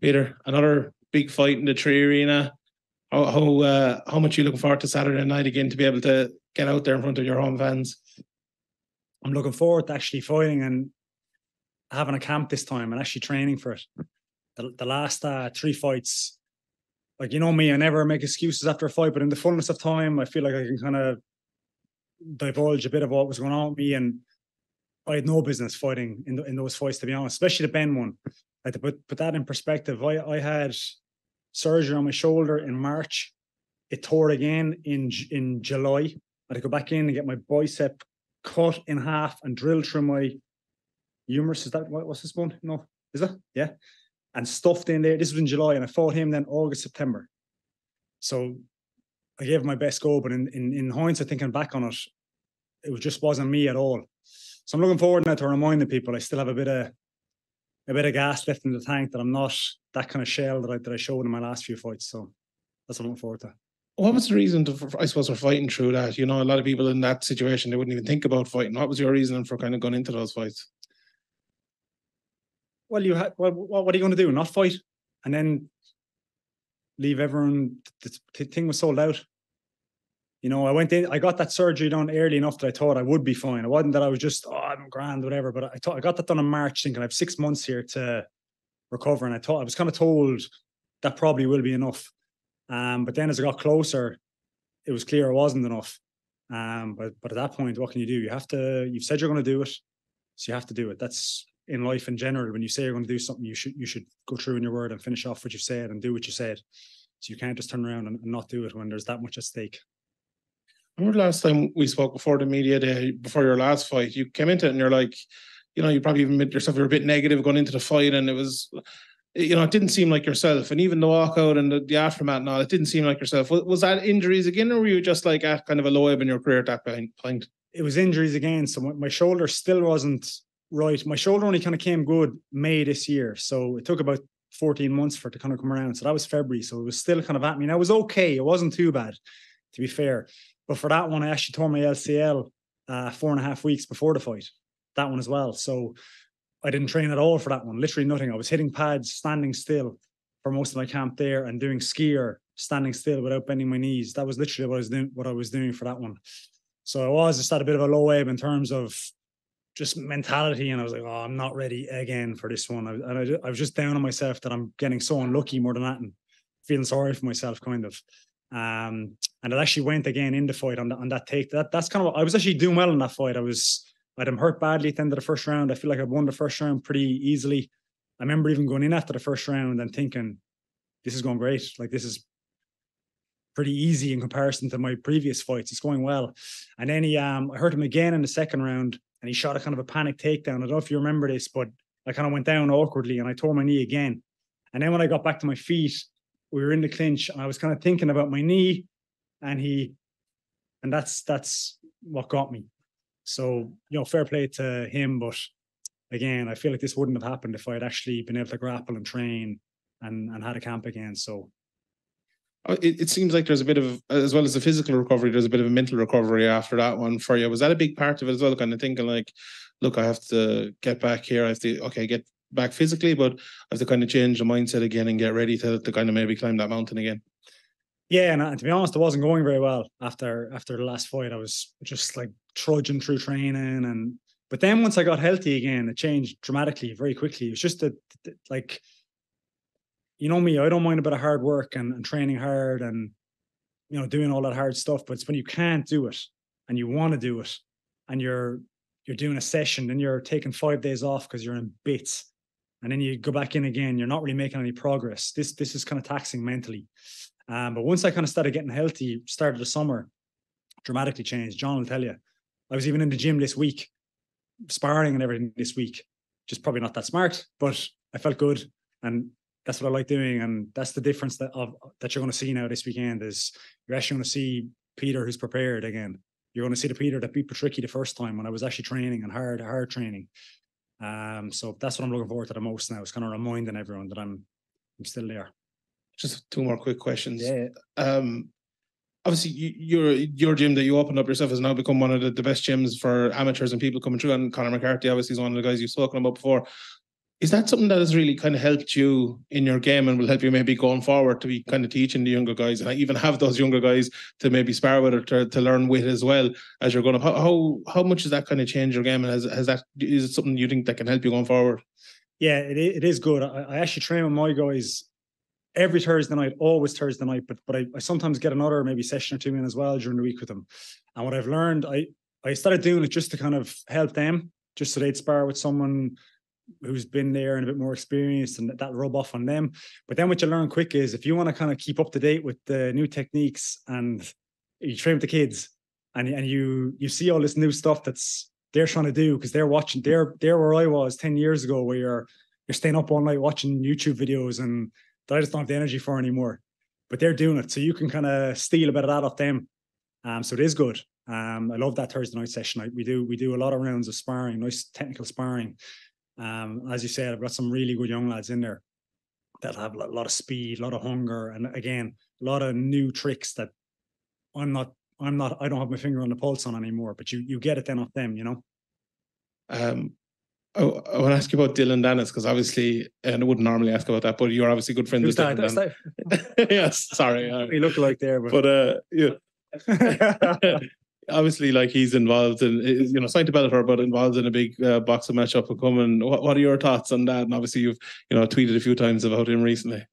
Peter, another big fight in the Tree Arena. How much are you looking forward to Saturday night again to be able to get out there in front of your home fans? I'm looking forward to actually fighting and having a camp this time and actually training for it. The last 3 fights, like, you know me, I never make excuses after a fight, but in the fullness of time, I feel like I can kind of divulge a bit of what was going on with me. And I had no business fighting in those fights, to be honest, especially the Ben one. Like, to put that in perspective, I had surgery on my shoulder in March. It tore again in July. I had to go back in and get my bicep cut in half and drilled through my humerus. Is that what's this one? No, is it? Yeah. And stuffed in there. This was in July, and I fought him then August, September. So I gave my best go, but in hindsight, thinking back on it, it just wasn't me at all. So I'm looking forward now to reminding people I still have a bit of gas left in the tank, that I'm not that kind of shell that I showed in my last few fights. So that's what I'm looking forward to. What was the reason I suppose, for fighting through that? You know, a lot of people in that situation, they wouldn't even think about fighting. What was your reason for kind of going into those fights? Well, what are you going to do? Not fight and then leave everyone? The thing was sold out. You know, I went in, I got that surgery done early enough that I thought I would be fine. It wasn't that I was just, I'm grand, whatever. But I got that done in March, thinking I have 6 months here to recover. And I was kind of told that probably will be enough. But then as I got closer, it was clear it wasn't enough. But at that point, what can you do? You've said you're going to do it, so you have to do it. That's in life in general. When you say you're going to do something, you should go through in your word and finish off what you said and do what you said. So you can't just turn around and not do it when there's that much at stake. I remember last time we spoke before the media day, before your last fight, you came into it and you're like, you know, you probably even admit yourself, you're a bit negative going into the fight, and it was, you know, it didn't seem like yourself. And even the walkout and the aftermath and all, it didn't seem like yourself. Was that injuries again, or were you just like at kind of a low ebb in your career at that point? It was injuries again. So my shoulder still wasn't right. My shoulder only kind of came good May this year. So it took about 14 months for it to kind of come around. So that was February. So it was still kind of at me. Now, it was okay. It wasn't too bad, to be fair. But for that one, I actually tore my LCL 4.5 weeks before the fight. That one as well. So I didn't train at all for that one. Literally nothing. I was hitting pads, standing still for most of my camp there, and doing skier, standing still without bending my knees. That was literally what I was doing for that one. So I was just at a bit of a low ebb in terms of just mentality. And I was like, oh, I'm not ready again for this one. I was just down on myself that I'm getting so unlucky more than that, and feeling sorry for myself, kind of. And it actually went again in the fight on that take. That's kind of what I was actually doing well in that fight. I'd hurt badly at the end of the first round. I feel like I won the first round pretty easily. I remember even going in after the first round and thinking, this is going great. Like, this is pretty easy in comparison to my previous fights. It's going well. And then I hurt him again in the second round, and he shot a kind of a panic takedown. I don't know if you remember this, but I kind of went down awkwardly and I tore my knee again. And then when I got back to my feet, we were in the clinch, and I was kind of thinking about my knee, and that's what got me. So, you know, fair play to him. But again, I feel like this wouldn't have happened if I had actually been able to grapple and train and had a camp again. So it seems like there's a bit of, as well as the physical recovery, there's a bit of a mental recovery after that one for you. Was that a big part of it as well? Kind of thinking like, look, I have to get back here. I have to, get back physically, but I have to kind of change the mindset again and get ready to kind of maybe climb that mountain again. Yeah, and to be honest, it wasn't going very well after the last fight. I was just like trudging through training, but then once I got healthy again, it changed dramatically, very quickly. It was just like, you know me, I don't mind a bit of hard work and training hard and, you know, doing all that hard stuff. But it's when you can't do it and you want to do it, and you're doing a session, then you're taking 5 days off because you're in bits, and then you go back in again, you're not really making any progress. This is kind of taxing mentally. But once I kind of started getting healthy, started the summer, dramatically changed. John will tell you. I was even in the gym this week, sparring and everything this week. Just probably not that smart, but I felt good, and that's what I like doing. And that's the difference that you're going to see now this weekend, is you're actually going to see Peter who's prepared again. You're going to see the Peter that beat Patricky the first time when I was actually training and hard training. So that's what I'm looking forward to the most now. It's kind of reminding everyone that I'm still there. Just 2 more quick questions. Yeah. Obviously, your gym that you opened up yourself has now become one of the best gyms for amateurs and people coming through. And Conor McCarthy, obviously, is one of the guys you've spoken about before. Is that something that has really kind of helped you in your game and will help you maybe going forward to be kind of teaching the younger guys and even have those younger guys to maybe spar with or to learn with as well as you're going up? How much does that kind of change your game, and is it something you think that can help you going forward? Yeah, it is good. I actually train with my guys every Thursday night, always Thursday night, but I sometimes get another maybe session or two in as well during the week with them. And what I've learned, I started doing it just to kind of help them, just so they'd spar with someone who's been there and a bit more experienced, and that'll rub off on them. But then what you learn quick is if you want to kind of keep up to date with the new techniques and you train with the kids and you see all this new stuff that's they're trying to do because they're watching, they're where I was 10 years ago, where you're staying up all night watching YouTube videos and that I just don't have the energy for anymore. But they're doing it. So you can kind of steal a bit of that off them. So it is good. I love that Thursday night session. We do a lot of rounds of sparring, nice technical sparring. As you said, I've got some really good young lads in there that have a lot of speed, a lot of hunger, and again, a lot of new tricks that I don't have my finger on the pulse on anymore, but you get it then off them, you know. I want to ask you about Dylan Dennis, because obviously, and I wouldn't normally ask about that, but you're obviously good friends with Dylan. Yes, sorry. We look like there, but yeah. Obviously, like he's involved in, signed to Bellator, but involved in a big boxing match up and coming. What are your thoughts on that? And obviously, you've tweeted a few times about him recently.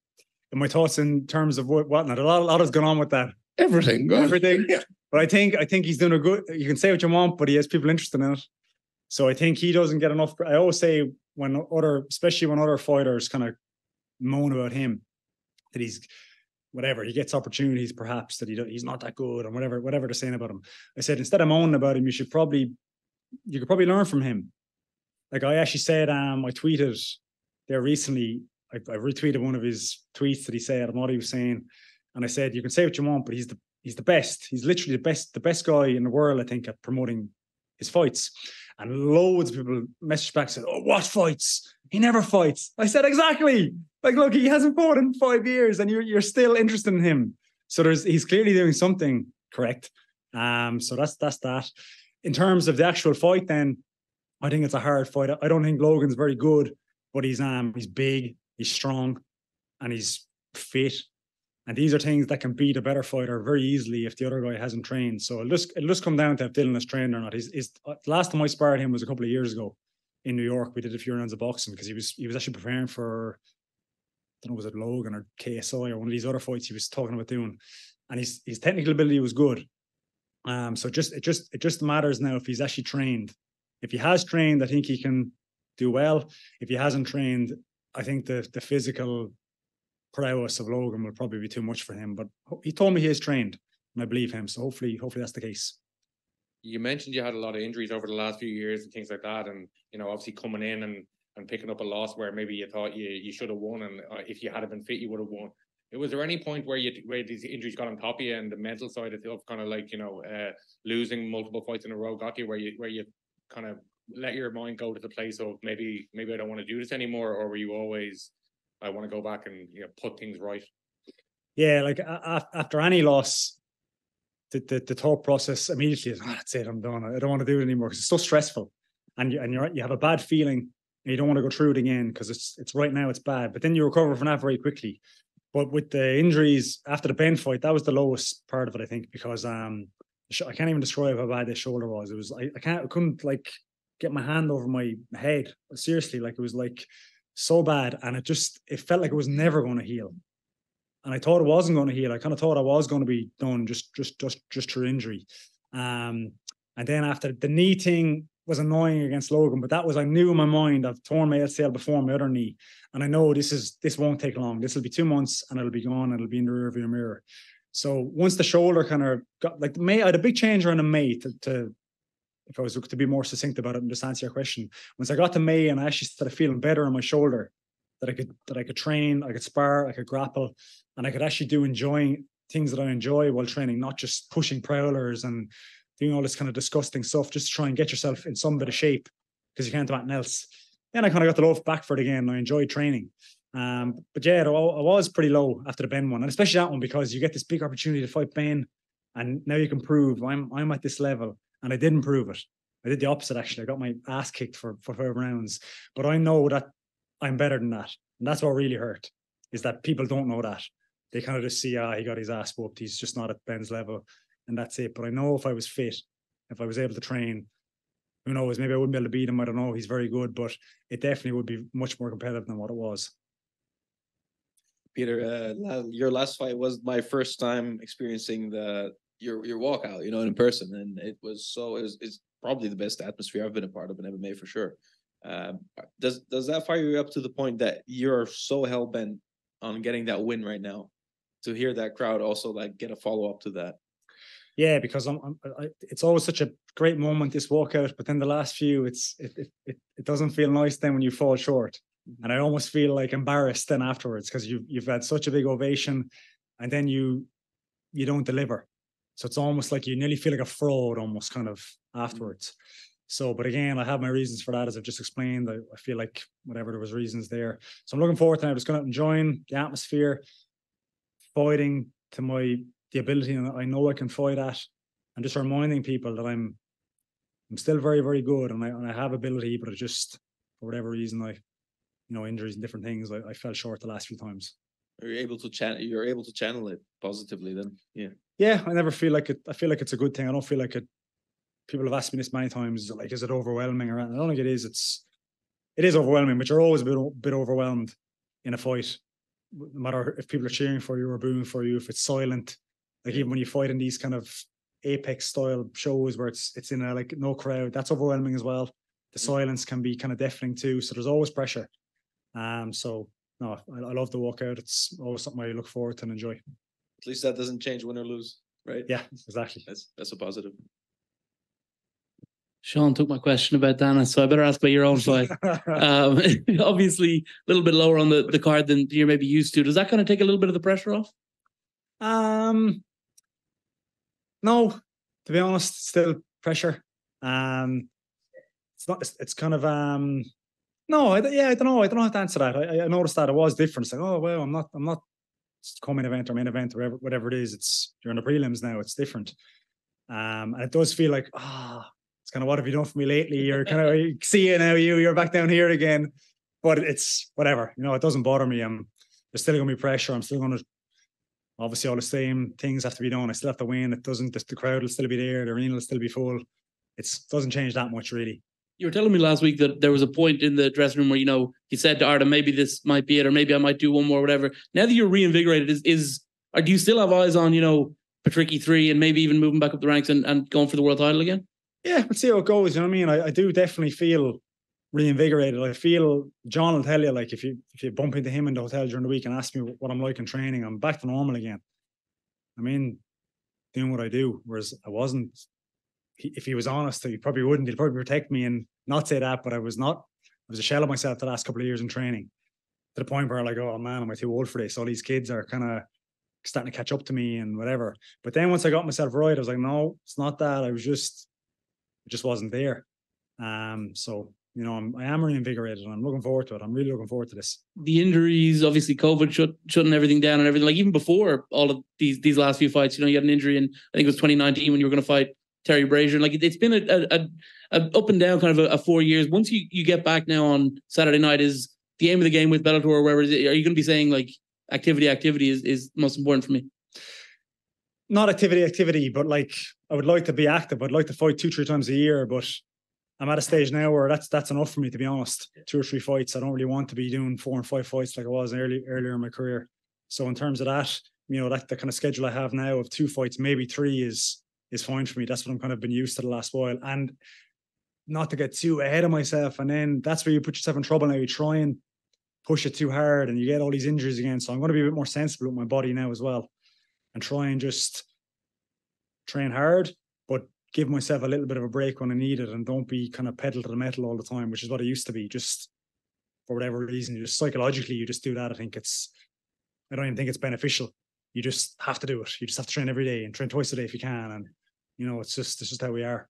And my thoughts in terms of whatnot, a lot has gone on with that. Everything. Yeah. But I think he's doing a good. You can say what you want, but he has people interested in it. So I think he doesn't get enough. I always say especially when other fighters kind of moan about him, that he's whatever, he gets opportunities perhaps that he's not that good, or whatever they're saying about him. I said, instead of moaning about him, you could probably learn from him. Like I actually said, I tweeted there recently, I retweeted one of his tweets that he said and what he was saying. And I said, you can say what you want, but he's the best. He's literally the best guy in the world, I think, at promoting his fights. And loads of people messaged back and said, oh, what fights? He never fights. I said, exactly. Like, look, he hasn't fought in 5 years and you're still interested in him. So he's clearly doing something correct. So that's that. In terms of the actual fight, then, I think it's a hard fight. I don't think Logan's very good, but he's big, he's strong, and he's fit. And these are things that can beat a better fighter very easily if the other guy hasn't trained. So it'll just come down to if Dylan is trained or not. Last time I sparred him was a couple of years ago in New York. We did a few rounds of boxing because he was actually preparing for, I don't know, was it Logan or KSI or one of these other fights he was talking about doing. And his technical ability was good. So it just matters now if he's actually trained. If he has trained, I think he can do well. If he hasn't trained, I think the physical prowess of Logan will probably be too much for him. But he told me he is trained, and I believe him. So hopefully that's the case. You mentioned you had a lot of injuries over the last few years and things like that, and obviously coming in and picking up a loss where maybe you thought you should have won, and if you had been fit, you would have won. Was there any point where these injuries got on top of you and the mental side of kind of like losing multiple fights in a row got you where you kind of let your mind go to the place of maybe I don't want to do this anymore, or were you always, I want to go back and put things right? Yeah, like after any loss, the thought process immediately is, that's it, I'm done. I don't want to do it anymore because it's so stressful, and you have a bad feeling and you don't want to go through it again because it's right now it's bad. But then you recover from that very quickly. But with the injuries after the Ben fight, that was the lowest part of it, I think, because I can't even describe how bad this shoulder was. It was I couldn't like get my hand over my head. Seriously, like it was like so bad, and it felt like it was never going to heal. And I thought it wasn't going to heal. I kind of thought I was going to be done just through injury. And then after the knee thing was annoying against Logan, but I knew in my mind I've torn my ACL before my other knee, and I know this won't take long. This will be 2 months and it'll be gone. It'll be in the rearview mirror. So once the shoulder kind of got like May, I had a big change around in May to if I was to be more succinct about it and just answer your question. Once I got to May and I actually started feeling better on my shoulder, that I could train, I could spar, I could grapple, and I could actually do enjoying things that I enjoy while training, not just pushing prowlers and doing all this kind of disgusting stuff just to try and get yourself in some bit of shape because you can't do anything else. Then I kind of got the love back for it again. And I enjoyed training. But yeah, I was pretty low after the Ben one, and especially that one because you get this big opportunity to fight Ben, and now you can prove I'm at this level, and I didn't prove it. I did the opposite actually. I got my ass kicked for 5 rounds, but I know that I'm better than that. And that's what really hurt, is that people don't know that. They kind of just see, he got his ass whooped. He's just not at Ben's level. And that's it. But I know if I was fit, if I was able to train, who knows, maybe I wouldn't be able to beat him. I don't know. He's very good, but it definitely would be much more competitive than what it was. Peter, your last fight was my first time experiencing your walkout, in person, and it's probably the best atmosphere I've been a part of in MMA for sure. Does that fire you up to the point that you're so hell bent on getting that win right now? To hear that crowd also like get a follow up to that. Yeah, because it's always such a great moment, this walkout, but then the last few, it doesn't feel nice then when you fall short. And I almost feel like embarrassed then afterwards, because you've had such a big ovation and then you don't deliver. So it's almost like you nearly feel like a fraud almost kind of afterwards. So, but again, I have my reasons for that, as I've just explained. I feel like whatever, there was reasons there. So I'm looking forward to now just going out and enjoying the atmosphere, fighting to the ability and I know I can fight at, and just reminding people that I'm still very, very good and I have ability, but it just, for whatever reason, injuries and different things, I fell short the last few times. You're able to channel it positively then. Yeah, I never feel like it. I feel like it's a good thing. I don't feel like it. People have asked me this many times, like, is it overwhelming? Or I don't think it is. It is overwhelming, but you're always a bit overwhelmed in a fight. No matter if people are cheering for you or booing for you, if it's silent, like even when you fight in these kind of Apex style shows where it's in a like no crowd, that's overwhelming as well. The silence can be kind of deafening too. So there's always pressure. So no, I love the walkout. It's always something I look forward to and enjoy. At least that doesn't change win or lose, right? Yeah, exactly. That's a positive. Sean took my question about Dana, so I better ask about your own fight. Obviously, a little bit lower on the card than you're maybe used to. Does that kind of take a little bit of the pressure off? No, to be honest, still pressure. It's not. It's kind of no. I don't know. I don't know how to answer that. I noticed that it was different. It's like, oh well, I'm not co-main event or main event or whatever it is. You're in the prelims now. It's different. And it does feel like it's kind of, what have you done for me lately? You're kind of, see you now, you're back down here again. But it's whatever, it doesn't bother me. There's still going to be pressure. I'm still going to, obviously all the same things have to be done. I still have to win. It doesn't, the crowd will still be there. The arena will still be full. It doesn't change that much really. You were telling me last week that there was a point in the dressing room where, you said to Arda, maybe this might be it, or maybe I might do one more, whatever. Now that you're reinvigorated, or do you still have eyes on, Patricky 3 and maybe even moving back up the ranks and going for the world title again? Yeah, we'll see how it goes. You know what I mean? I do definitely feel reinvigorated. I feel, John will tell you, like, if you bump into him in the hotel during the week and ask me what I'm like in training, I'm back to normal again. I mean, doing what I do, whereas I wasn't. If he was honest, he probably wouldn't. He'd probably protect me and not say that, but I was not. I was a shell of myself the last couple of years in training, to the point where I'm like, oh man, am I too old for this? All these kids are kind of starting to catch up to me and whatever. But then once I got myself right, I was like, no, it's not that. It just wasn't there. So, I am reinvigorated and I'm looking forward to it. I'm really looking forward to this. The injuries, obviously COVID shutting everything down and everything. Like even before all of these last few fights, you had an injury in, I think it was 2019 when you were going to fight Terry Brazier. Like it's been a up and down kind of a 4 years. Once you get back now on Saturday night, is the aim of the game with Bellator or wherever, are you going to be saying like activity is most important for me? Not activity, but like I would like to be active. I'd like to fight 2-3 times a year, but I'm at a stage now where that's enough for me, to be honest. 2 or 3 fights. I don't really want to be doing 4 and 5 fights like I was earlier in my career. So in terms of that, that the kind of schedule I have now of 2 fights, maybe 3 is fine for me. That's what I'm kind of been used to the last while. And not to get too ahead of myself. And then that's where you put yourself in trouble now. You try and push it too hard and you get all these injuries again. So I'm going to be a bit more sensible with my body now as well. And try and just train hard, but give myself a little bit of a break when I need it, and don't be kind of pedal to the metal all the time, which is what I used to be. Just for whatever reason, you just psychologically, you just do that. I don't even think it's beneficial. You just have to do it. You just have to train every day and train twice a day if you can. And it's just how we are.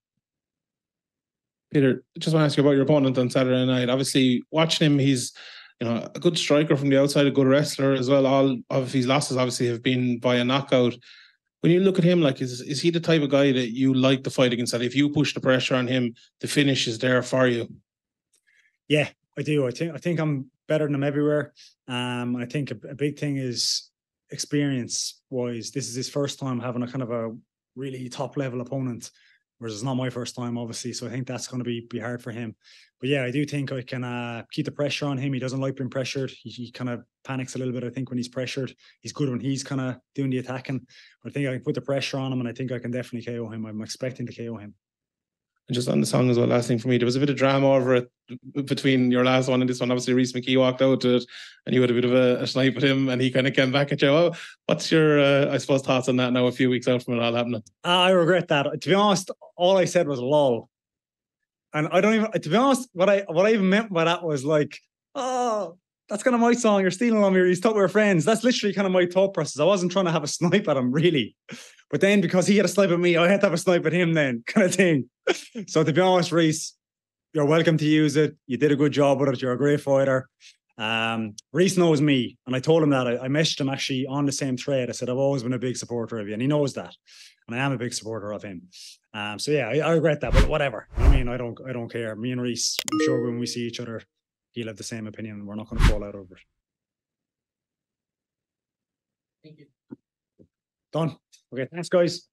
Peter, just want to ask you about your opponent on Saturday night. Obviously, watching him, he's a good striker from the outside, a good wrestler as well. All of his losses obviously have been by a knockout. When you look at him, like, is he the type of guy that you like to fight against? That if you push the pressure on him, the finish is there for you? Yeah, I do. I think I'm better than him everywhere. I think a big thing is experience wise. This is his first time having a kind of a really top level opponent, whereas it's not my first time, obviously. So I think that's going to be hard for him. But yeah, I do think I can keep the pressure on him. He doesn't like being pressured. He kind of panics a little bit, I think, when he's pressured. He's good when he's kind of doing the attacking. But I think I can put the pressure on him, and I think I can definitely KO him. I'm expecting to KO him. And just on the song as well, last thing for me, there was a bit of drama over it between your last one and this one. Obviously, Reece McKee walked out to it and you had a bit of a snipe at him and he kind of came back at you. Well, what's your, I suppose, thoughts on that now a few weeks out from it all happening? I regret that. To be honest, all I said was lol. And I don't even, to be honest, what I even meant by that was like, oh, that's kind of my song. You're stealing on me. You thought we were friends. That's literally kind of my thought process. I wasn't trying to have a snipe at him, really. But then because he had a snipe at me, I had to have a snipe at him then, kind of thing. So to be honest, Reece, you're welcome to use it. You did a good job with it. You're a great fighter. Reece knows me. And I told him that. I messaged him actually on the same thread. I said, I've always been a big supporter of you. And he knows that. And I am a big supporter of him. So yeah, I regret that, but whatever. I mean, I don't care. Me and Reece, I'm sure when we see each other, he'll have the same opinion. We're not going to fall out over it. Thank you. Done. Okay, thanks, guys.